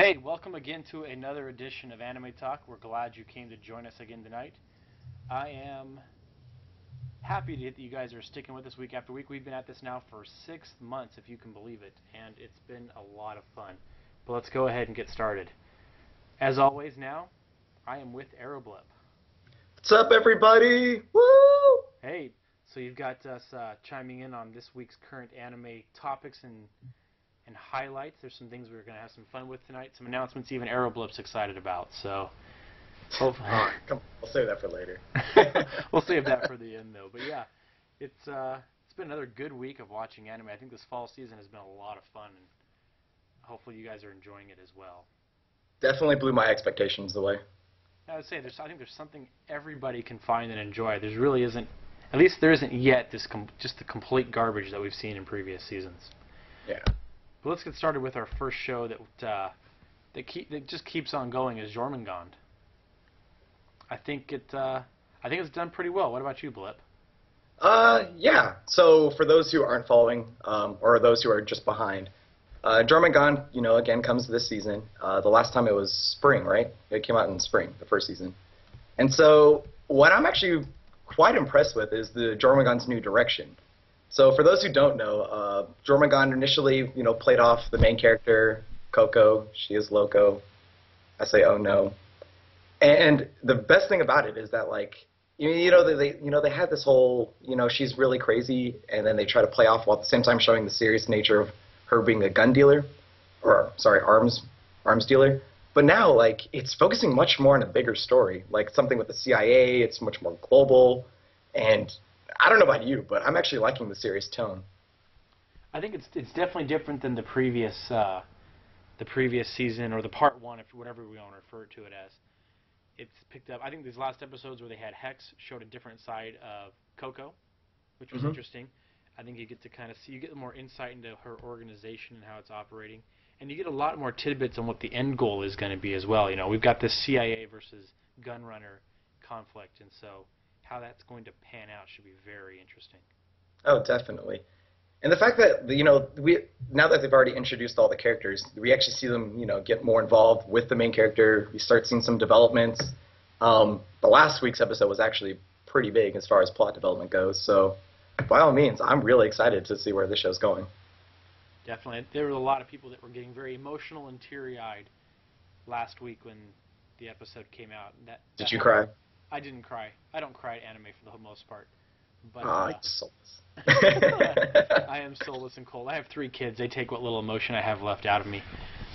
Hey, welcome again to another edition of Anime Talk. We're glad you came to join us again tonight. I am happy that you guys are sticking with us week after week. We've been at this now for 6 months, if you can believe it, and it's been a lot of fun. But let's go ahead and get started. As always now, I am with Aeroblip. What's up, everybody? Woo! Hey, so you've got us chiming in on this week's current anime topics and highlights. There's some things we're going to have some fun with tonight, some announcements even Aeroblip's excited about. So, hopefully, Come on, we'll save that for later. we'll save that for the end, though. But yeah, it's been another good week of watching anime. I think this fall season has been a lot of fun, and hopefully you guys are enjoying it as well. Definitely blew my expectations away. I would say I think there's something everybody can find and enjoy. There really isn't, at least there isn't yet, just the complete garbage that we've seen in previous seasons. Yeah. But let's get started with our first show that just keeps on going is Jormungand. I think it's done pretty well. What about you, Blip? Yeah. So for those who aren't following, or those who are just behind, Jormungand, again comes this season. The last time it was spring, right? It came out in spring, the first season. And so what I'm actually quite impressed with is the Jormungand's new direction. So for those who don't know, Jormungand initially, played off the main character, Coco. She is loco. I say, oh no. And the best thing about it is that, they had this whole, she's really crazy, and then they try to play off while at the same time showing the serious nature of her being a gun dealer, arms dealer. But now, it's focusing much more on a bigger story, like something with the CIA. It's much more global, and I don't know about you, but I'm actually liking the serious tone. I think it's definitely different than the previous season, or the part one, if whatever we want to refer to it as. It's picked up. I think these last episodes where they had Hex showed a different side of Coco, which was interesting. I think you get to kind of see, you get more insight into her organization and how it's operating, and you get a lot more tidbits on what the end goal is going to be as well. We've got this CIA versus gunrunner conflict, and so how that's going to pan out should be very interesting. Oh, definitely. And the fact that, we now that they've already introduced all the characters, we actually see them, get more involved with the main character. We start seeing some developments. The last week's episode was actually pretty big as far as plot development goes. So, by all means, I'm really excited to see where this show's going. Definitely. There were a lot of people that were getting very emotional and teary-eyed last week when the episode came out. Did you cry? I didn't cry. I don't cry at anime for the most part. But soulless. I am soulless and cold. I have 3 kids. They take what little emotion I have left out of me.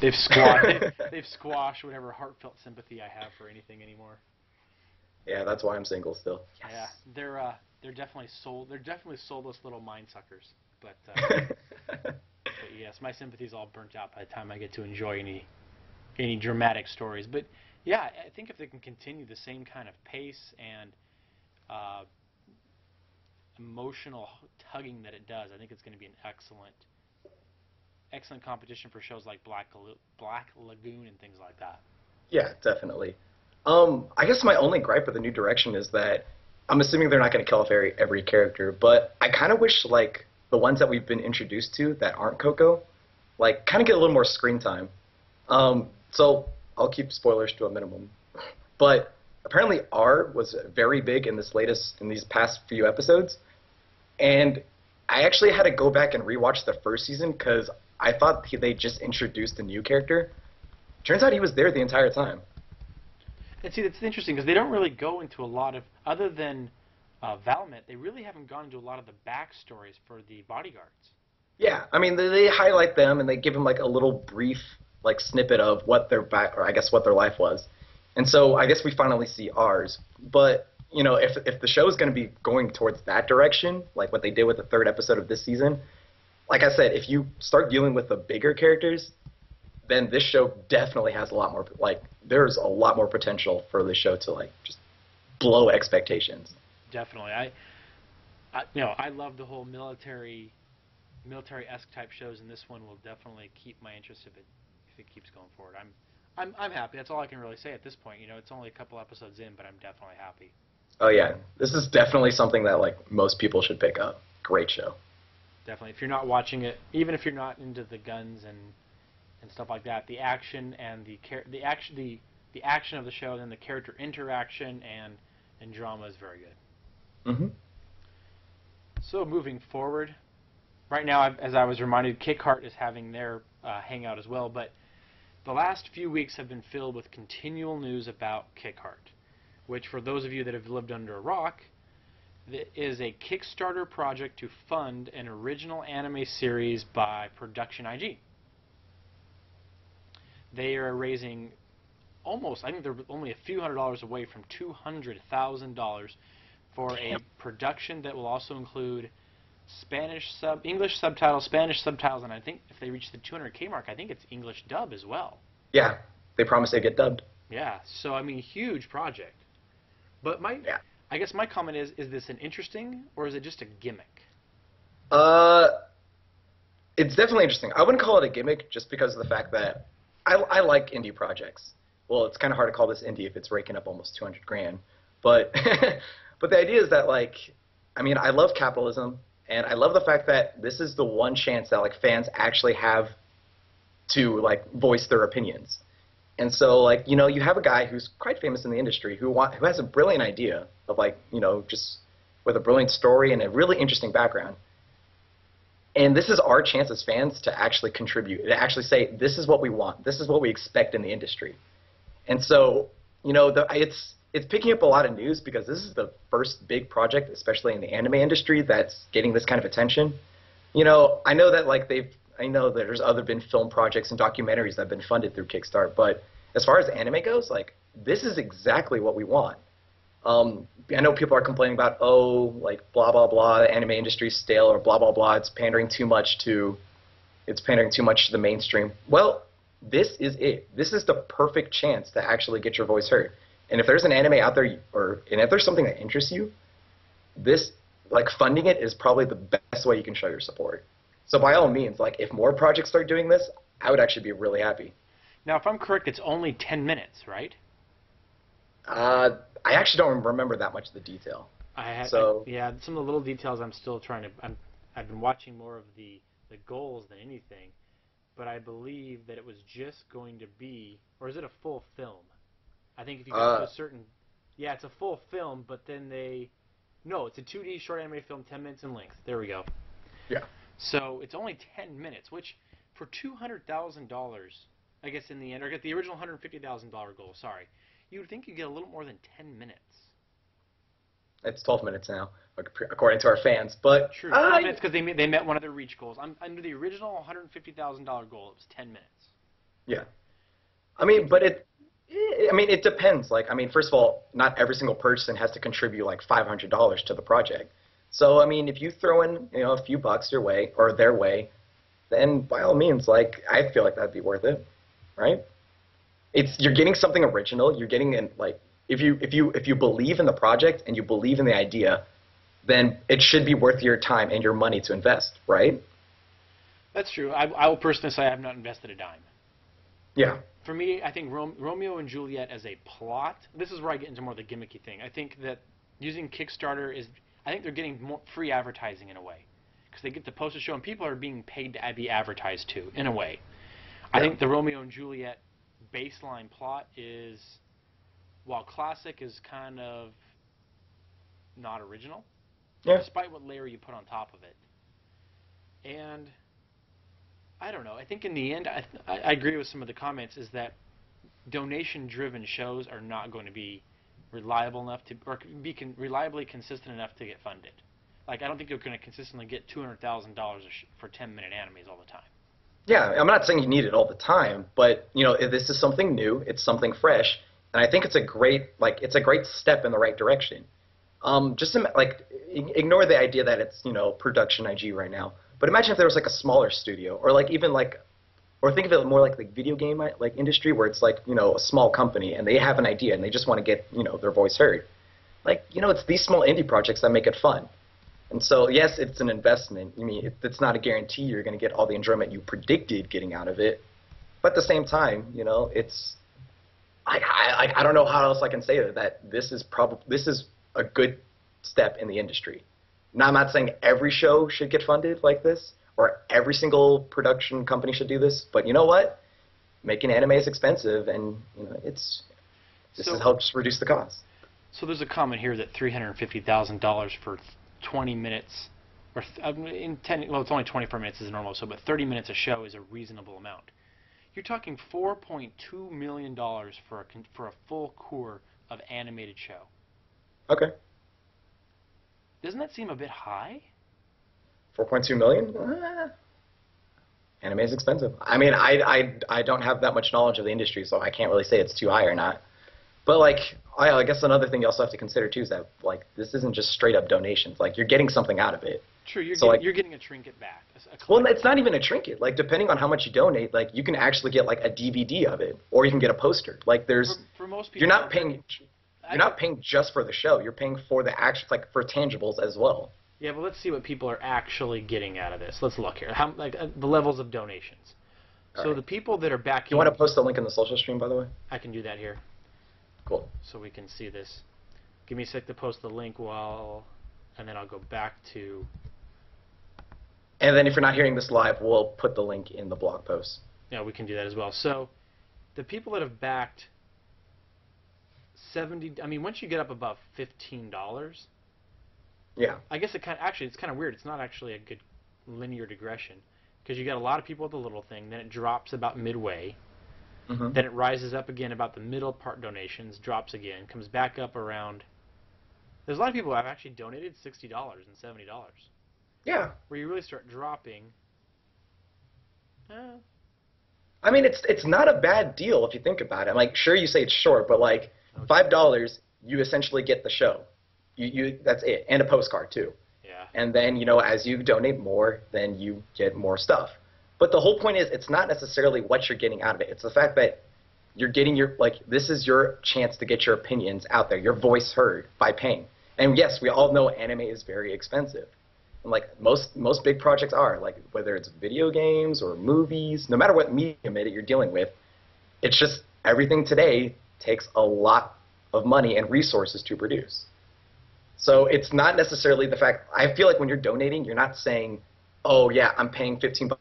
They've squashed whatever heartfelt sympathy I have for anything anymore. Yeah, that's why I'm single still. Yes. Yeah, they're definitely soulless little mind suckers. But yes, my sympathy's all burnt out by the time I get to enjoy any dramatic stories. But yeah, I think if they can continue the same kind of pace and emotional tugging that it does, I think it's going to be an excellent competition for shows like Black Lagoon and things like that. Yeah, definitely. I guess my only gripe with the new direction is that I'm assuming they're not going to kill off every character, but I kind of wish, the ones that we've been introduced to that aren't Coco, kind of get a little more screen time. So I'll keep spoilers to a minimum. But apparently R was very big in these past few episodes, and I actually had to go back and rewatch the first season because I thought they just introduced a new character. Turns out he was there the entire time. And see, that's interesting because they don't really go into a lot of, other than Valmet, they really haven't gone into a lot of the backstories for the bodyguards. Yeah, I mean, they highlight them and they give them a little brief snippet of what their what their life was. And so I guess we finally see ours. But, if the show is going to be going towards that direction, like what they did with the 3rd episode of this season, like I said, if you start dealing with the bigger characters, then this show definitely has a lot more, there's a lot more potential for this show to, just blow expectations. Definitely. I love the whole military-esque type shows, and this one will definitely keep my interest if it keeps going forward. I'm happy. That's all I can really say at this point. It's only a couple episodes in, but I'm definitely happy. Oh yeah, this is definitely something that most people should pick up. Great show. Definitely. If you're not watching it, even if you're not into the guns and and stuff like that. The action and the action of the show, and then the character interaction and drama is very good. Mm-hmm. So moving forward, right now, as I was reminded, Kickheart is having their hangout as well, but the last few weeks have been filled with continual news about Kickheart, which, for those of you that have lived under a rock, is a Kickstarter project to fund an original anime series by Production IG. They are raising I think they're only a few $100s away from $200,000 for a production that will also include English subtitles, Spanish subtitles, and I think if they reach the 200K mark, I think it's English dub as well. Yeah, they promise they get dubbed. Yeah, so I mean, huge project. But I guess my comment is this an interesting, or is it just a gimmick? It's definitely interesting. I wouldn't call it a gimmick just because of the fact that I like indie projects. Well, it's kind of hard to call this indie if it's raking up almost 200 grand. But but the idea is that, like, I mean, I love capitalism, and I love the fact that this is the one chance that, like, fans actually have to, like, voice their opinions. And so, like, you know, you have a guy who's quite famous in the industry who has a brilliant idea of, like, you know, just with a brilliant story and a really interesting background. And this is our chance as fans to actually contribute, to actually say, this is what we want, this is what we expect in the industry. And so, you know, it's picking up a lot of news because this is the first big project, especially in the anime industry, that's getting this kind of attention. You know, I know that, like, I know that there's been film projects and documentaries that have been funded through Kickstarter, but as far as anime goes, like, this is exactly what we want. I know people are complaining about, oh, like, blah, blah, blah, the anime industry's stale, or blah, blah, blah, it's pandering too much to the mainstream. Well, this is it. This is the perfect chance to actually get your voice heard. And if there's an anime out there, and if there's something that interests you, this, like, funding it is probably the best way you can show your support. So by all means, like, if more projects start doing this, I would actually be really happy. Now, if I'm correct, it's only 10 minutes, right? I actually don't remember that much of the detail. Yeah, some of the little details I'm still trying to. I've been watching more of the goals than anything, but I believe that it was just going to be, or is it a full film? I think if you get to a certain, yeah, it's a full film, but then no, it's a 2D short anime film, 10 minutes in length. There we go. Yeah. So it's only 10 minutes, which for $200,000, I guess in the end, or get the original $150,000 goal. Sorry, you would think you'd get a little more than 10 minutes. It's 12 minutes now, according to our fans. But true, 12 minutes because they met one of their reach goals. Under the original $150,000 goal, it was 10 minutes. Yeah, I mean, but it depends. Like, I mean, first of all, not every single person has to contribute like $500 to the project. So, I mean, if you throw in, you know, a few bucks your way or their way, then by all means, like, I feel like that'd be worth it, right? You're getting something original. You're getting in, like, if you believe in the project and you believe in the idea, then it should be worth your time and your money to invest, right? That's true. I will personally say I have not invested a dime. Yeah. For me, I think Romeo and Juliet as a plot, this is where I get into more of the gimmicky thing. I think that using Kickstarter I think they're getting more free advertising in a way. Because they get the poster show and people are being paid to be advertised to, in a way. Yeah. I think the Romeo and Juliet baseline plot is, while classic, is kind of not original. Yeah. Despite what layer you put on top of it. And I don't know. I think in the end, I agree with some of the comments, is that donation-driven shows are not going to be reliable enough to, or be reliably consistent enough to get funded. Like, I don't think you're going to consistently get $200,000 for 10-minute animes all the time. Yeah, I'm not saying you need it all the time, but, you know, if this is something new, it's something fresh, and I think it's a great step in the right direction. Just like, ignore the idea that it's, you know, Production IG right now. But imagine if there was like a smaller studio, or like even like, or think of it more like the video game like industry, where it's like, you know, a small company and they have an idea and they just want to get, you know, their voice heard. Like, you know, it's these small indie projects that make it fun. And so, yes, it's an investment. I mean, it's not a guarantee you're going to get all the enjoyment you predicted getting out of it. But at the same time, you know, it's, I don't know how else I can say that this is a good step in the industry. Now, I'm not saying every show should get funded like this, or every single production company should do this, but you know what? making anime is expensive, and this helps reduce the cost. So there's a comment here that $350,000 for 20 minutes, or it's only 24 minutes is normal, but 30 minutes a show is a reasonable amount. You're talking $4.2 million for a full core of animated show. Okay. Doesn't that seem a bit high? 4.2 million? Anime is expensive. I mean, I don't have that much knowledge of the industry, so I can't really say it's too high or not. But like, I guess another thing you also have to consider too is that like this isn't just straight up donations. Like you're getting something out of it. True, you're getting a trinket back. Well, it's not even a trinket. Like depending on how much you donate, like you can actually get like a DVD of it, or you can get a poster. Like there's for most people, you're not paying just for the show. You're paying for the actual for tangibles as well. Yeah, but let's see what people are actually getting out of this. Let's look here. The levels of donations. So right. The people that are backing. You want to post a link in the social stream, by the way? I can do that here. Cool. So we can see this. Give me a sec to post the link and then I'll go back to. And then if you're not hearing this live, we'll put the link in the blog post. Yeah, we can do that as well. So the people that have backed 70, I mean, once you get up above $15, yeah. I guess it's kind of weird. It's not actually a good linear digression because you got a lot of people with the little thing, then it drops about midway, then it rises up again about the middle part donations, drops again, comes back up around. There's a lot of people who have actually donated $60 and $70. Yeah. Where you really start dropping. I mean, it's not a bad deal if you think about it. Like, sure, you say it's short, but like $5, you essentially get the show. That's it, and a postcard too. Yeah. And then as you donate more, then you get more stuff. But the whole point is, it's not necessarily what you're getting out of it. It's the fact that you're getting this is your chance to get your opinions out there, your voice heard by paying. And yes, we all know anime is very expensive. And like most big projects are, like whether it's video games or movies, no matter what medium you're dealing with, it's just everything today takes a lot of money and resources to produce. So it's not necessarily the fact. I feel like when you're donating, you're not saying, "Oh yeah, I'm paying $15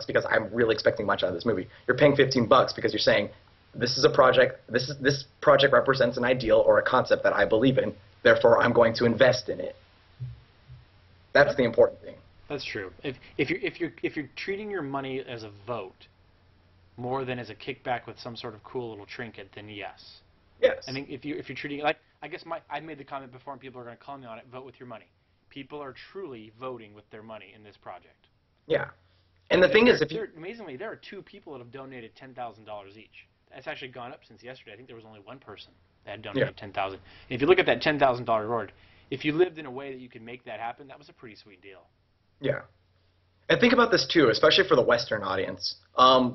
because I'm really expecting much out of this movie." You're paying $15 because you're saying, "This is a project. This project represents an ideal or a concept that I believe in. Therefore, I'm going to invest in it." That's the important thing. That's true. If you're treating your money as a vote more than as a kickback with some sort of cool little trinket, then yes. Yes. I think if you're treating it like, I guess I made the comment before, and people are going to call me on it. Vote with your money. People are truly voting with their money in this project. Yeah. And the thing is, amazingly, there are 2 people that have donated $10,000 each. That's actually gone up since yesterday. I think there was only 1 person that had donated $10,000. And if you look at that $10,000 reward, if you lived in a way that you could make that happen, that was a pretty sweet deal. Yeah. And think about this too, especially for the Western audience.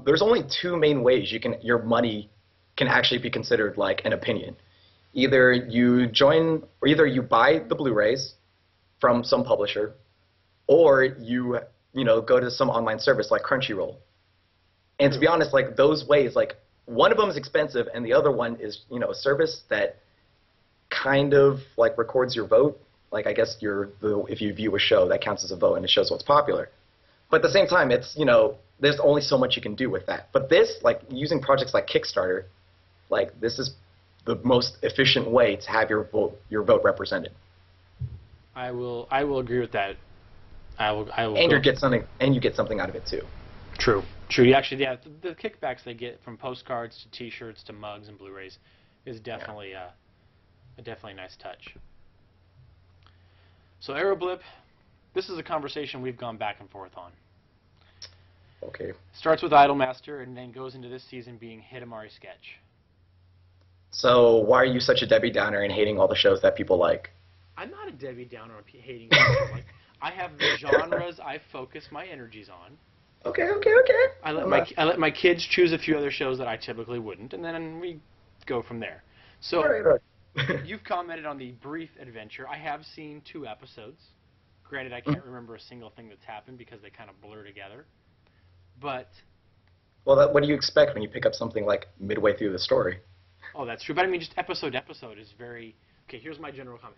There's only 2 main ways your money can actually be considered like an opinion. Either you buy the Blu-rays from some publisher, or you go to some online service like Crunchyroll. And to be honest, like those ways, like one of them is expensive, and the other one is a service that kind of like records your vote. Like I guess if you view a show, that counts as a vote and it shows what's popular. But at the same time, it's there's only so much you can do with that. But this, like using projects like Kickstarter, like this is the most efficient way to have your vote represented. I will agree with that. I will. And you get something out of it too. True. You actually, the kickbacks they get from postcards to T-shirts to mugs and Blu-rays is definitely a definitely nice touch. So Aeroblip, this is a conversation we've gone back and forth on. Okay. Starts with Idolmaster and then goes into this season being Hidamari Sketch. So why are you such a Debbie Downer and hating all the shows that people like? I'm not a Debbie Downer or hating people like. I have the genres I focus my energies on. Okay. I let my kids choose a few other shows that I typically wouldn't, and then we go from there. So right. You've commented on the brief adventure. I have seen 2 episodes. Granted, I can't remember a single thing that's happened because they kind of blur together. But well, what do you expect when you pick up something like midway through the story? Oh, that's true. But I mean, just episode to episode is very... Okay, here's my general comment.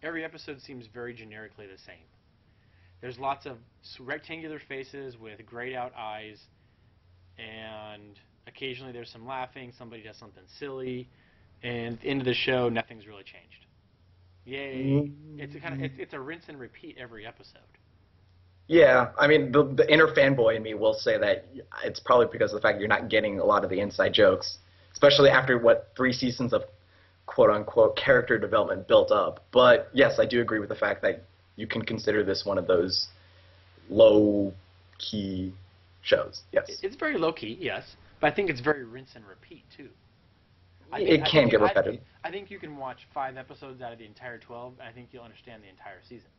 Every episode seems very generically the same. There's lots of rectangular faces with grayed out eyes and Occasionally there's some laughing, somebody does something silly, and at the end of the show, nothing's really changed. Yay! It's a rinse and repeat every episode. Yeah, I mean, the inner fanboy in me will say that it's probably because of the fact you're not getting a lot of the inside jokes, especially after what 3 seasons of quote-unquote character development built up. But yes, I do agree with the fact that you can consider this one of those low-key shows. Yes. It's very low-key, yes, but I think it's very rinse and repeat, too. It can get repetitive. I think you can watch 5 episodes out of the entire 12, and I think you'll understand the entire season.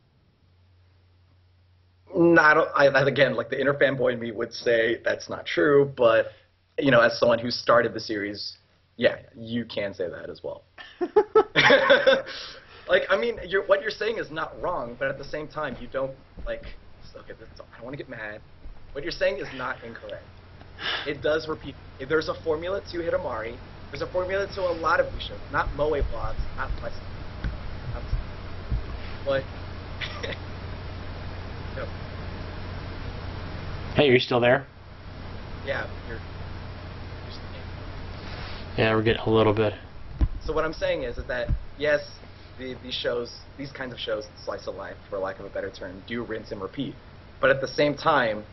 No, again, like the inner fanboy in me would say that's not true, but, you know, as someone who started the series, yeah, you can say that as well. Like, I mean, what you're saying is not wrong, but at the same time, you don't, like, okay, I don't want to get mad. What you're saying is not incorrect. It does repeat. If there's a formula to Hidamari, there's a formula to a lot of these shows, not Moe blogs, not my stuff. But, no. Hey, are you still there? Yeah, you're Yeah, we're getting a little bit. So what I'm saying is that, yes, these kinds of shows, slice of life, for lack of a better term, do rinse and repeat. But at the same time,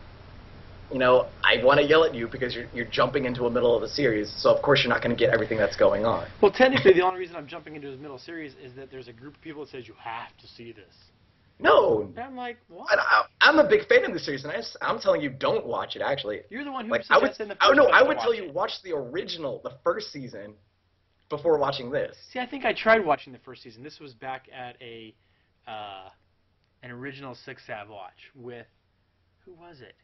you know, I want to yell at you because you're jumping into the middle of the series, so of course you're not going to get everything that's going on. Well, technically, the only reason I'm jumping into the middle series is that there's a group of people that says you have to see this. No. And I'm like, what? I'm a big fan of the series, and I'm telling you, don't watch it, actually. You're the one who like, suggested the first I would to tell watch you, it. watch the original, the first season, before watching this. See, I think I tried watching the first season. This was back at an original 6 Sav watch with, who was it?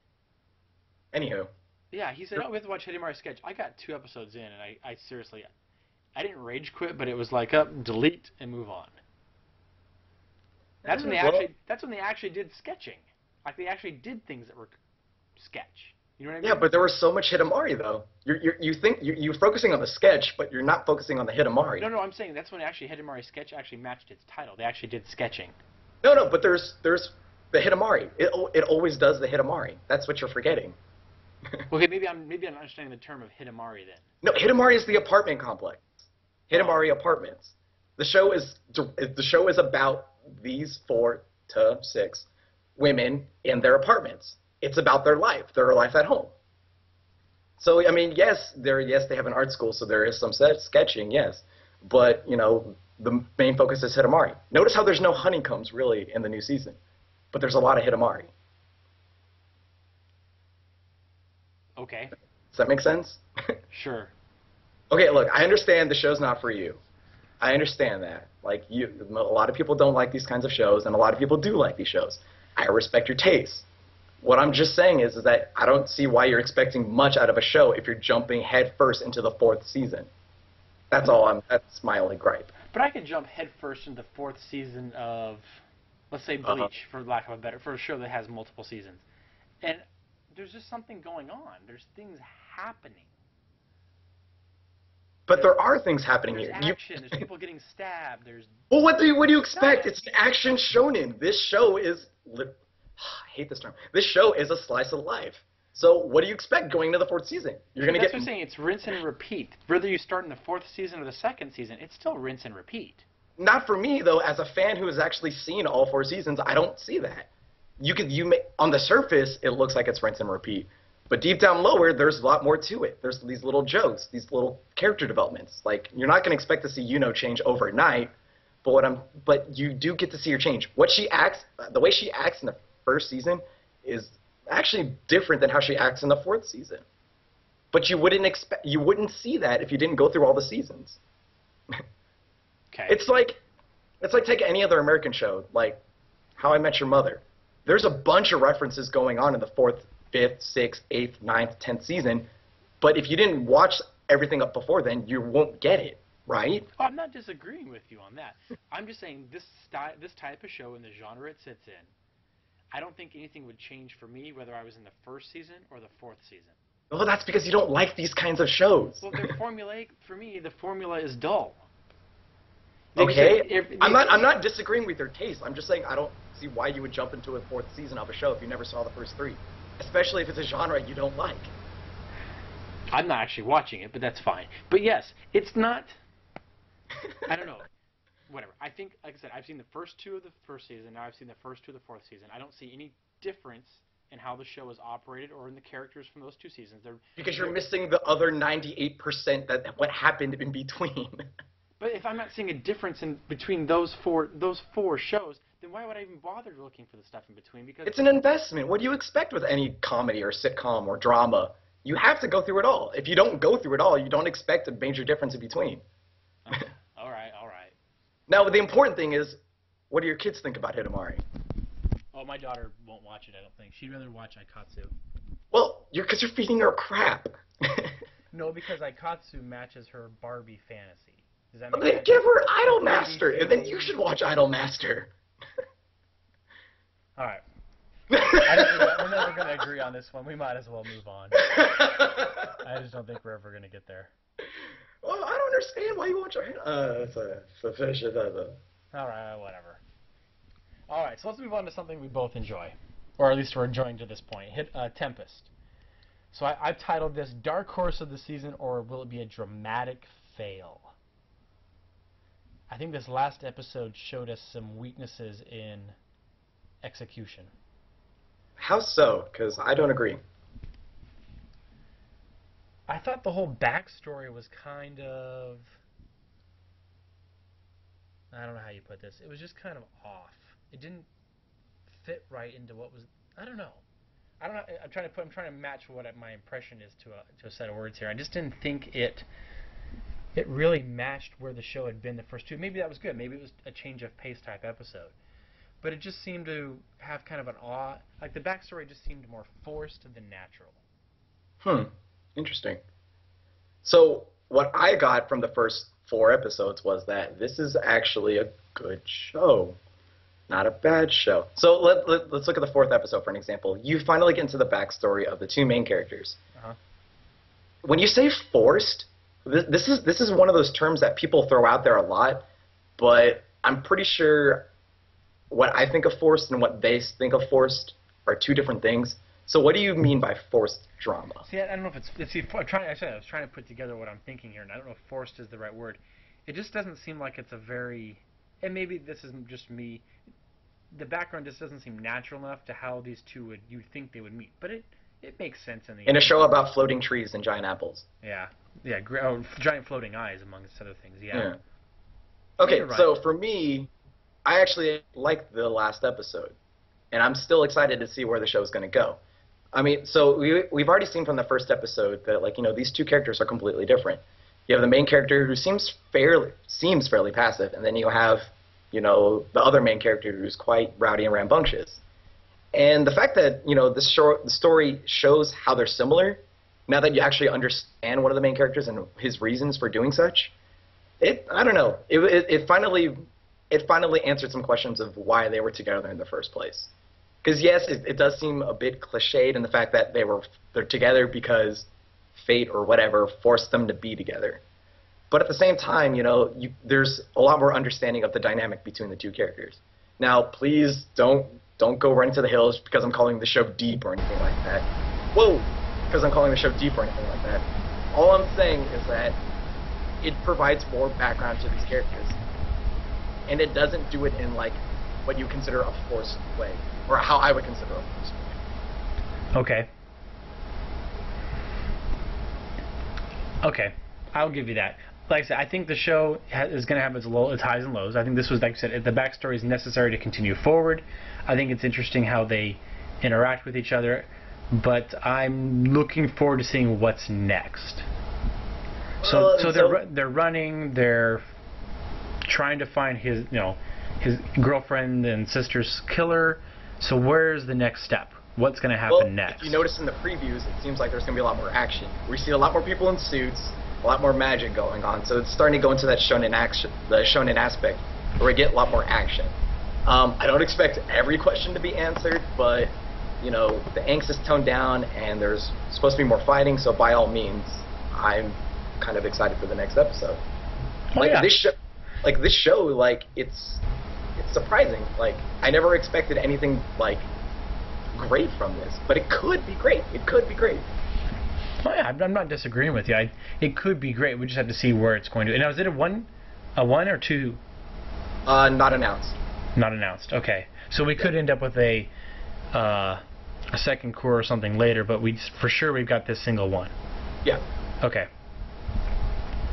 Anywho. Yeah, he said, oh, we have to watch Hidamari's sketch. I got 2 episodes in, and I seriously, I didn't rage quit, but it was like, delete and move on. That's when they actually did sketching. Like, they actually did things that were sketch. You know what I mean? Yeah, but there was so much Hidamari, though. You're focusing on the sketch, but you're not focusing on the Hidamari. No, I'm saying that's when actually Hidamari's sketch actually matched its title. They actually did sketching. No, but there's the Hidamari. It always does the Hidamari. That's what you're forgetting. Okay, maybe I'm understanding the term of Hidamari then. No, Hidamari is the apartment complex. Hidamari Apartments. The show is about these 4 to 6 women in their apartments. It's about their life at home. So I mean, yes, they have an art school, so there is some sketching, yes, but you know, the main focus is Hidamari. Notice how there's no honeycombs really in the new season, but there's a lot of Hidamari. Okay. Does that make sense? Sure. Okay, look, I understand the show's not for you. I understand that. Like, a lot of people don't like these kinds of shows, and a lot of people do like these shows. I respect your taste. What I'm just saying is that I don't see why you're expecting much out of a show if you're jumping headfirst into the 4th season. That's my only gripe. But I could jump headfirst into the 4th season of, let's say, Bleach, for lack of a better, for a show that has multiple seasons. And there's just something going on. There's things happening. But there are things happening There's here. Action. There's people getting stabbed. There's. Well, what do you expect? It's an action shonen. This show is. I hate this term. This show is a slice of life. So what do you expect going into the 4th season? You're gonna That's get. what I'm saying. It's rinse and repeat. Whether you start in the 4th season or the 2nd season, it's still rinse and repeat. Not for me though. As a fan who has actually seen all 4 seasons, I don't see that. On the surface, it looks like it's rinse and repeat. But deep down lower, there's a lot more to it. There's these little jokes, these little character developments. Like, you're not going to expect to see Yuno change overnight, but you do get to see her change. The way she acts in the 1st season is actually different than how she acts in the 4th season. But you wouldn't see that if you didn't go through all the seasons. Okay. It's like take any other American show, like How I Met Your Mother. There's a bunch of references going on in the 4th, 5th, 6th, 8th, 9th, 10th season, but if you didn't watch everything up before then, you won't get it, right? Oh, I'm not disagreeing with you on that. I'm just saying this type of show in the genre it sits in, I don't think anything would change for me whether I was in the 1st season or the 4th season. Well, that's because you don't like these kinds of shows. Well, they're formulaic. For me, the formula is dull. Okay, I'm not disagreeing with your taste. I'm just saying I don't see why you would jump into a 4th season of a show if you never saw the first 3, especially if it's a genre you don't like. I'm not actually watching it, but that's fine. But yes, it's not. I don't know. Whatever. I think, like I said, I've seen the first 2 of the first season. Now I've seen the first 2 of the 4th season. I don't see any difference in how the show is operated or in the characters from those 2 seasons. Because you're missing the other 98% that what happened in between. But if I'm not seeing a difference in between those four shows, then why would I even bother looking for the stuff in between? Because it's an investment. What do you expect with any comedy or sitcom or drama? You have to go through it all. If you don't go through it all, you don't expect a major difference in between. Okay. All right. Now, the important thing is, what do your kids think about Hidamari? Oh, my daughter won't watch it, I don't think. She'd rather watch Aikatsu. Well, because you're feeding her crap. No, because Aikatsu matches her Barbie fantasy. Does that Well, make then sense? give her Idolmaster, and then you should watch Idolmaster. All right. We're never going to agree on this one. We might as well move on. I just don't think we're ever going to get there. Well, I don't understand why you watch it's a fish. All right, whatever. All right, so let's move on to something we both enjoy, or at least we're enjoying to this point. Tempest. So I've titled this Dark Horse of the Season, or will it be a dramatic fail? I think this last episode showed us some weaknesses in execution. How so? Because I don't agree. I thought the whole backstory was kind of... I don't know how you put this. It was just kind of off. It didn't fit right into what was... I don't know. I'm trying to match what my impression is to a set of words here. I just didn't think it really matched where the show had been the first 2. Maybe that was good. Maybe it was a change of pace type episode. But it just seemed to have kind of an awe... Like, the backstory just seemed more forced than natural. Interesting. So, what I got from the first 4 episodes was that this is actually a good show. Not a bad show. So, let's look at the 4th episode for an example. You finally get into the backstory of the 2 main characters. Uh-huh. When you say forced, this is one of those terms that people throw out there a lot, but I'm pretty sure what I think of forced and what they think of forced are 2 different things. So what do you mean by forced drama? See, I don't know if it's... See, I was trying to put together what I'm thinking here, and I don't know if forced is the right word. It just doesn't seem like it's a very... And maybe this isn't just me. The background just doesn't seem natural enough to how these 2 you'd think they would meet. But it makes sense in the... In a show about floating trees and giant apples. Yeah. Giant floating eyes, amongst other things. Yeah. Okay, right. So for me, I actually liked the last episode. And I'm still excited to see where the show's going to go. I mean, so we've already seen from the first episode that, like, these 2 characters are completely different. You have the main character who seems fairly passive, and then you have, the other main character who's quite rowdy and rambunctious. And the fact that, the story shows how they're similar, now that you actually understand one of the main characters and his reasons for doing such, I don't know. It finally answered some questions of why they were together in the first place. Because yes, it does seem a bit cliched in the fact that they're together because fate or whatever forced them to be together. But at the same time, there's a lot more understanding of the dynamic between the 2 characters. Now, please don't go running to the hills because I'm calling the show deep or anything like that. Whoa! Because I'm calling the show deep or anything like that. All I'm saying is that it provides more background to these characters. And it doesn't do it in, like, what you consider a forced way. Or how I would consider a forced way. Okay, I'll give you that. Like I said, I think the show is going to have its highs and lows. I think this was, like I said, the backstory is necessary to continue forward. I think it's interesting how they interact with each other, but I'm looking forward to seeing what's next. So they're running, they're trying to find his girlfriend and sister's killer. So where's the next step? What's going to happen next? If you notice in the previews, it seems like there's going to be a lot more action. We see a lot more people in suits, a lot more magic going on. So it's starting to go into that shonen aspect, where we get a lot more action. I don't expect every question to be answered, but the angst is toned down, and there's supposed to be more fighting. So by all means, I'm kind of excited for the next episode. This show, it's surprising. Like, I never expected anything great from this, but it could be great. It could be great. Oh, yeah, I'm not disagreeing with you. It could be great. We just have to see where it's going to. And now, is it a one or two? Not announced. Not announced. Okay, so we could end up with a second core or something later, but for sure we've got this single one. Yeah. Okay.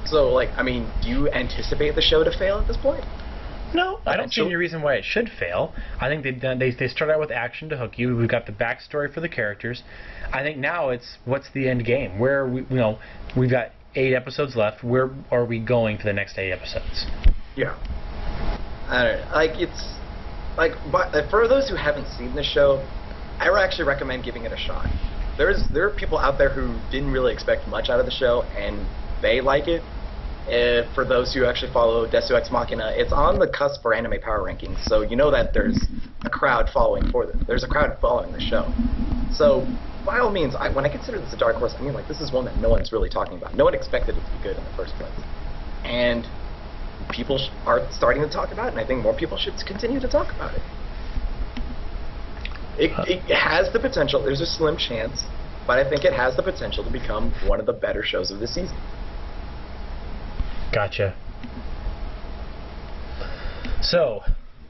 So, like, I mean, do you anticipate the show to fail at this point? No, I don't see any reason why it should fail. I think they start out with action to hook you. We've got the backstory for the characters. I think now it's what's the end game? Where we've got 8 episodes left. Where are we going for the next 8 episodes? Yeah. I don't know. Like, it's like, but for those who haven't seen the show, I would actually recommend giving it a shot. There are people out there who didn't really expect much out of the show, and they like it. For those who actually follow Desu Ex Machina, it's on the cusp for anime power rankings, so you know that there's a crowd following there's a crowd following the show. So, by all means, when I consider this a dark horse, I mean, like, this is one that no one's really talking about. No one expected it to be good in the first place. And people are starting to talk about it, and I think more people should continue to talk about it. It has the potential, there's a slim chance, but I think it has the potential to become one of the better shows of the season. Gotcha. So,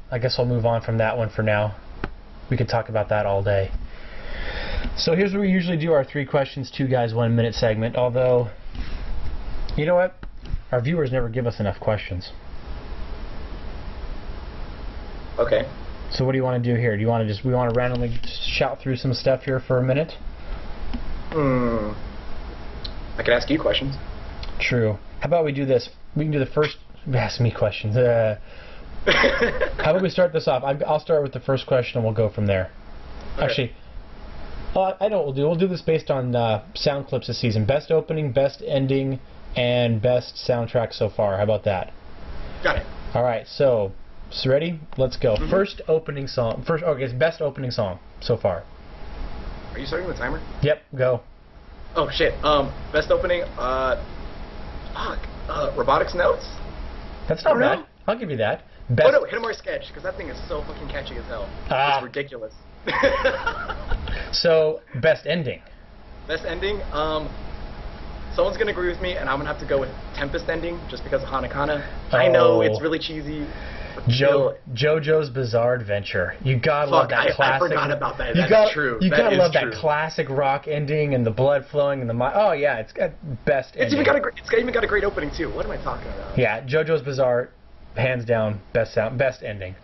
I guess I'll move on from that one for now. We could talk about that all day. So here's where we usually do our 3 questions, 2 guys, 1 minute segment, although, you know what? Our viewers never give us enough questions. Okay. So what do you want to do here? Do you want to we want to randomly shout through some stuff here for a minute? I could ask you questions. True. How about we do this? We can do the first. Ask me questions. How about we start this off? I'll start with the first question, and we'll go from there. Okay. Actually, I know what we'll do. We'll do this based on sound clips this season. Best opening, best ending, and best soundtrack so far. How about that? Got it. All right. So ready? Let's go. Mm-hmm. First opening song. Okay, it's best opening song so far. Are you starting the timer? Yep. Go. Oh shit. Best opening. Robotics Notes? That's not bad. I'll give you that. Best... Oh no, Hit 'em or Sketch, because that thing is so fucking catchy as hell. It's ridiculous. So, best ending. Best ending, someone's gonna agree with me, and I'm gonna have to go with Tempest ending, just because of Hanakana. Oh. I know, it's really cheesy. JoJo's Bizarre Adventure. You gotta love that classic. I forgot about that. That's true. You gotta love that classic rock ending and the blood flowing and the oh yeah, it's got best. It's even got a great opening too. What am I talking about? Yeah, JoJo's Bizarre, hands down, best ending.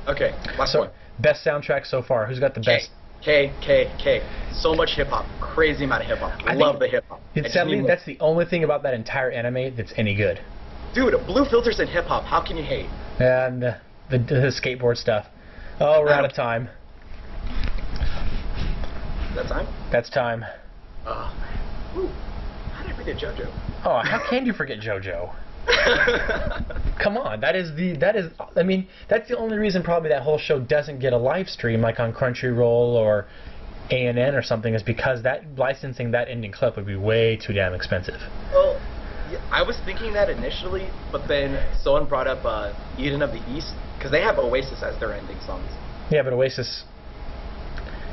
Okay, last one. Best soundtrack so far. Who's got the best? K. So much hip hop. Crazy amount of hip hop. Love the hip hop. Sadly, that's the only thing about that entire anime that's any good. Dude, blue filters in hip hop. How can you hate? And the skateboard stuff. Oh, we're out of time. Is that time? That's time. Oh, man. Ooh. How did I forget JoJo? Oh, how can you forget JoJo? Come on, that's the only reason probably that whole show doesn't get a live stream like on Crunchyroll or ANN or something, is because that licensing that ending clip would be way too damn expensive. Well, I was thinking that initially, but then someone brought up Eden of the East, because they have Oasis as their ending songs. Yeah, but Oasis...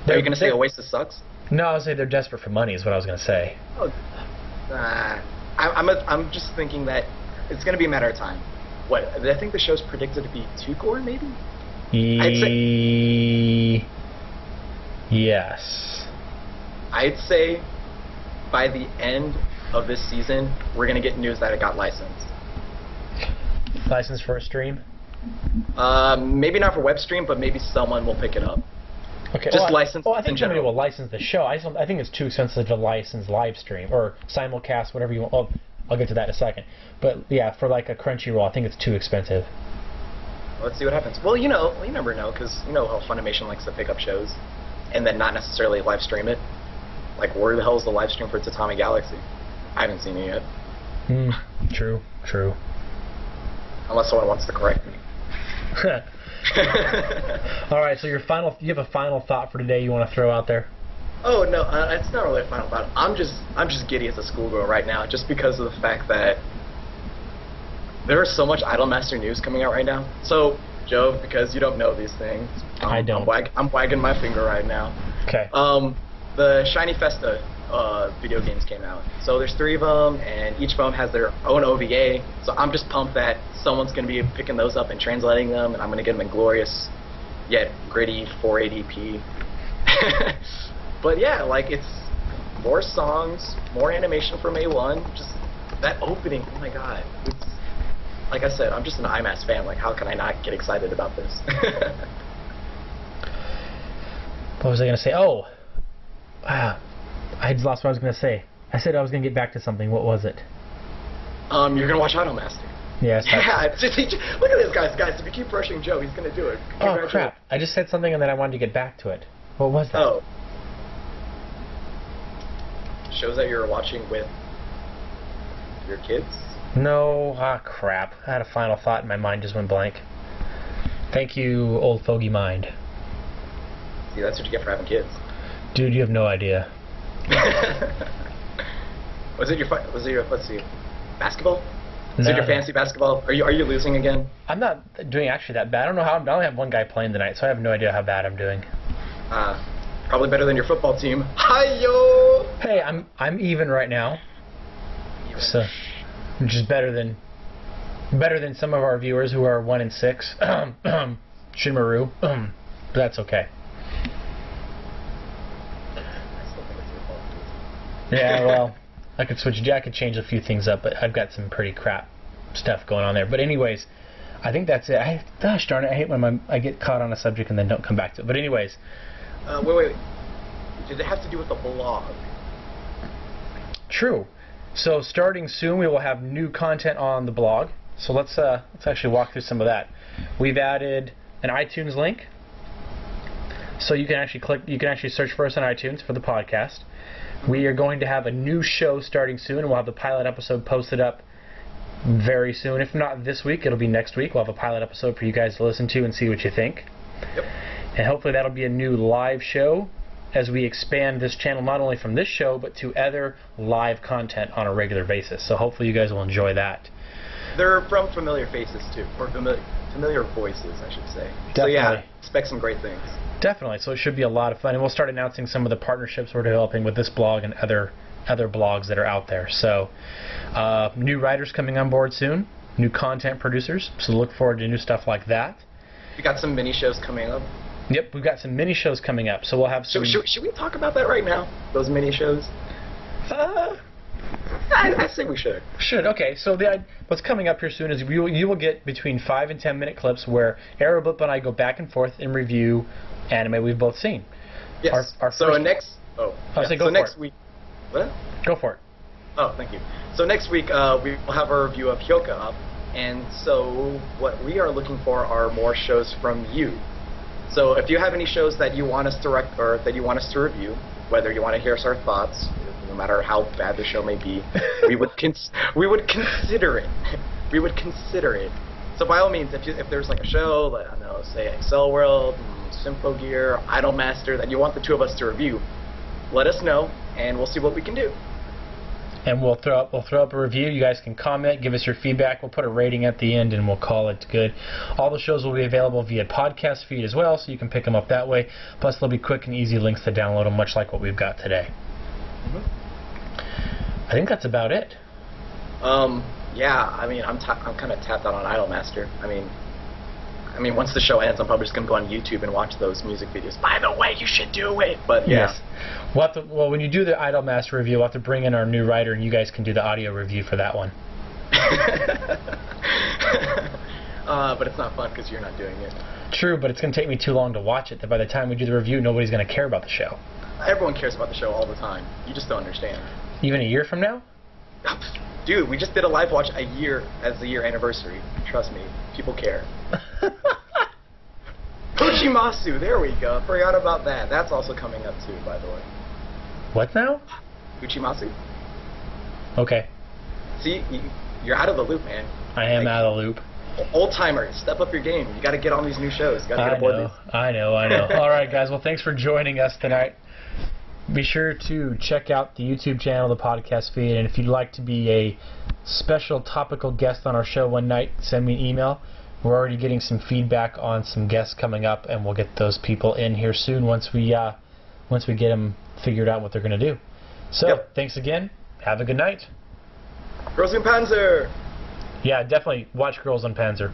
Are you going to say Oasis sucks? No, I would say they're desperate for money is what I was going to say. Oh, I'm just thinking that it's going to be a matter of time. What, I think the show's predicted to be 2-core, maybe? Yes. I'd say by the end of this season, we're going to get news that it got licensed. Licensed for a stream? Maybe not for web stream, but maybe someone will pick it up. Okay. Just license. I think somebody will license the show. I think it's too expensive to license live stream or simulcast, whatever you want. I'll get to that in a second. But yeah, for like a Crunchyroll, I think it's too expensive. Let's see what happens. Well, you never know, because you know how Funimation likes to pick up shows and then not necessarily live stream it. Like, where the hell is the live stream for Tatami Galaxy? I haven't seen it yet. True. Unless someone wants to correct me. All right, so you have a final thought for today you want to throw out there? Oh no, it's not really a final thought. I'm just giddy as a schoolgirl right now, just because of the fact that there is so much Idolmaster news coming out right now. So, Joe, because you don't know these things, I don't. I'm wagging my finger right now. Okay. The Shiny Festa video games came out. So there's 3 of them, and each of them has their own OVA. So I'm just pumped that someone's going to be picking those up and translating them, and I'm going to get them in glorious, yet gritty 480p. But yeah, like, it's more songs, more animation from A1. Just that opening, oh my god. It's, like I said, I'm just an IMAX fan. Like, how can I not get excited about this? What was I going to say? Oh, wow. I just lost what I was going to say. I said I was going to get back to something. What was it? You're going to watch Idolmaster. Yes. Yeah, look at this, guys. If you keep rushing Joe, he's going to do it. Oh, crap. I just said something and then I wanted to get back to it. What was that? Oh. Shows that you're watching with your kids? No. Ah, crap. I had a final thought and my mind just went blank. Thank you, old fogey mind. See, that's what you get for having kids. Dude, you have no idea. Was it your let's see, basketball? No. Is it your fantasy basketball? Are you losing again? I'm not doing actually that bad. I don't know how. I only have one guy playing tonight, so I have no idea how bad I'm doing. Probably better than your football team. Hi-yo! Hey, I'm even right now. Even. So, which is better than some of our viewers who are 1-6. Shinmaru. But that's okay. Yeah, well, I could change a few things up, but I've got some pretty crap stuff going on there. But anyways, I think that's it. Gosh darn it, I hate when I get caught on a subject and then don't come back to it. But anyways. Wait. Did it have to do with the blog? True. So starting soon, we will have new content on the blog. So let's actually walk through some of that. We've added an iTunes link, so you can actually search for us on iTunes for the podcast. We are going to have a new show starting soon, and we'll have the pilot episode posted up very soon. If not this week, it'll be next week. We'll have a pilot episode for you guys to listen to and see what you think. Yep. And hopefully that'll be a new live show as we expand this channel not only from this show, but to other live content on a regular basis. So hopefully you guys will enjoy that. They're from familiar faces, too. Or familiar voices, I should say. Definitely. So yeah, expect some great things. Definitely. So it should be a lot of fun. And we'll start announcing some of the partnerships we're developing with this blog and other blogs that are out there. So new writers coming on board soon. New content producers. So look forward to new stuff like that. You got some mini shows coming up. Yep, we've got some mini shows coming up. So we'll have some... Should we talk about that right now? Those mini shows? I say we should. Okay. So what's coming up here soon is you will get between 5 and 10 minute clips where Aeroblip and I go back and forth and review anime we've both seen. Yes. So next week. What? Go for it. Oh, thank you. So next week we will have our review of Hyoka up, and so what we are looking for are more shows from you. So if you have any shows that you want us to review, whether you want to hear our thoughts, no matter how bad the show may be, we would consider it. We would consider it. So by all means, if there's like a show, I don't know, say Excel World, Symphogear, Idolmaster, that you want the two of us to review, let us know, and we'll see what we can do. And we'll throw up a review. You guys can comment, give us your feedback. We'll put a rating at the end, and we'll call it good. All the shows will be available via podcast feed as well, so you can pick them up that way. Plus, there'll be quick and easy links to download them, much like what we've got today. I think that's about it. Yeah. I mean, I'm kind of tapped out on Idolmaster. I mean, once the show ends, I'm probably just gonna go on YouTube and watch those music videos. By the way, you should do it. But yeah. Yes. Well, when you do the Idolmaster review, we'll have to bring in our new writer, and you guys can do the audio review for that one. But it's not fun because you're not doing it. True, but it's going to take me too long to watch it. That by the time we do the review, nobody's going to care about the show. Everyone cares about the show all the time. You just don't understand. Even a year from now? Dude, we just did a live watch a year as the year anniversary. Trust me, people care. Uchimasu, there we go. Forgot about that. That's also coming up too, by the way. What now? Uchimasu. Okay. See, you're out of the loop, man. I am out of the loop. Old timer, step up your game. You got to get on these new shows. You got to get aboard these. I know. All right, guys. Well, thanks for joining us tonight. Be sure to check out the YouTube channel, the podcast feed, and if you'd like to be a special topical guest on our show one night, send me an email. We're already getting some feedback on some guests coming up, and we'll get those people in here soon once we get them figured out what they're going to do. So, thanks again. Have a good night. Girls in Panzer! Yeah, definitely watch Girls on Panzer.